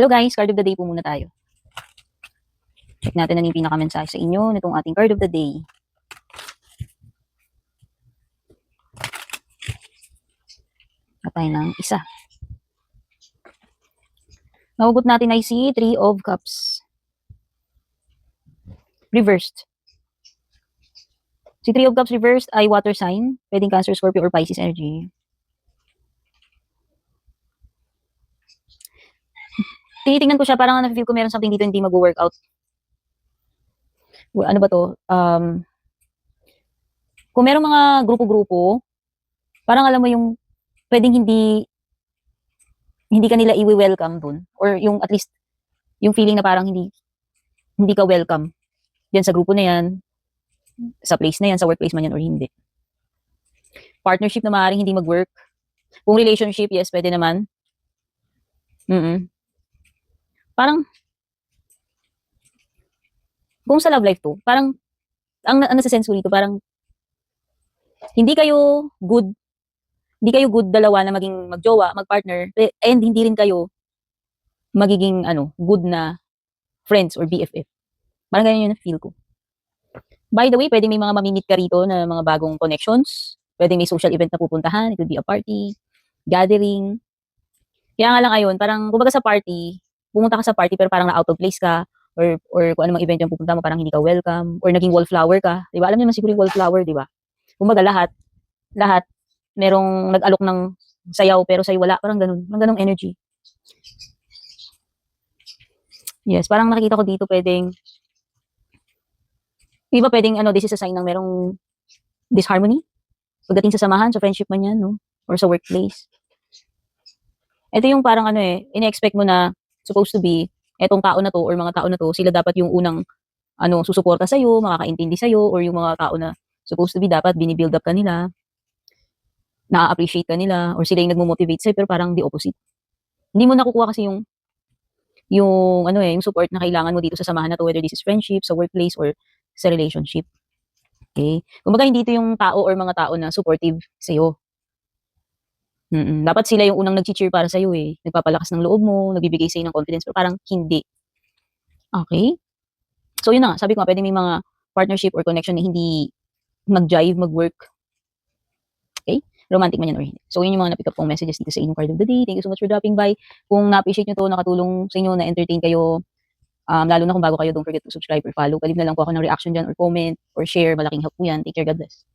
Hello guys, card of the day po muna tayo. Check natin ano yung pinaka-mensahe sa inyo nitong ating card of the day. Patay ng isa. Nahugot natin ay si Three of Cups. Reversed. Si Three of Cups reversed ay water sign. Pwedeng Cancer, Scorpio, or Pisces energy. Tinitingnan ko siya, parang na-feel ko meron something dito hindi mag-workout. Ano ba to? Kung merong mga grupo-grupo, parang alam mo yung pwedeng hindi kanila i-welcome dun. Or yung at least, yung feeling na parang hindi ka welcome diyan sa grupo na yan, sa place na yan, sa workplace man yan or hindi. Partnership na maaaring hindi mag-work. Kung relationship, yes, pwede naman. Parang, kung sa love life to, parang, ang nasa sense ko dito, parang, hindi kayo good dalawa na maging magjowa, magpartner, and hindi rin kayo magiging, good na friends or BFF. Parang ganyan yung feel ko. By the way, pwedeng may mga mamimit ka rito na mga bagong connections. Pwedeng may social event na pupuntahan. It could be a party, gathering. Kaya nga lang ayon, parang kumbaga sa party, pumunta ka sa party pero parang na-out of place ka, or kung ano mang event yung pupunta mo, parang hindi ka welcome, or naging wallflower ka. Diba? Alam niyo naman siguro yung wallflower, diba? Kumbaga lahat, merong nag-alok ng sayaw pero sa'yo wala. Parang ganun energy. Yes, parang nakikita ko dito pwedeng, iba pwedeng this is a sign ng merong disharmony pagdating sa samahan, sa friendship man yan, no? Or sa workplace. Ito yung parang ine-expect mo na supposed to be, etong tao na to or mga tao na to, sila dapat yung unang susuporta sa'yo, makakaintindi sa'yo, or yung mga tao na supposed to be dapat binibuild up ka nila, na-appreciate ka nila, or sila yung nagmo-motivate sa'yo, pero parang the opposite. Hindi mo nakukuha kasi yung support na kailangan mo dito sa samahan na to, whether this is friendship, sa workplace, or sa relationship. Okay? Kumbaga hindi ito yung tao or mga tao na supportive sa'yo. Dapat sila yung unang nag-cheer para sa'yo eh. Nagpapalakas ng loob mo, nagbibigay sa'yo ng confidence, pero parang hindi. Okay? So yun na nga, sabi ko nga, pwede may mga partnership or connection na hindi mag-jive, mag-work. Okay? Romantic man yan or hindi. So yun yung mga na-pick up kong messages dito sa inyong card of the day. Thank you so much for dropping by. Kung na-appreciate nyo to, nakatulong sa inyo, na-entertain kayo, lalo na kung bago kayo, don't forget to subscribe or follow. Palib na lang po ako ng reaction dyan or comment or share. Malaking help po yan. Take care. God bless.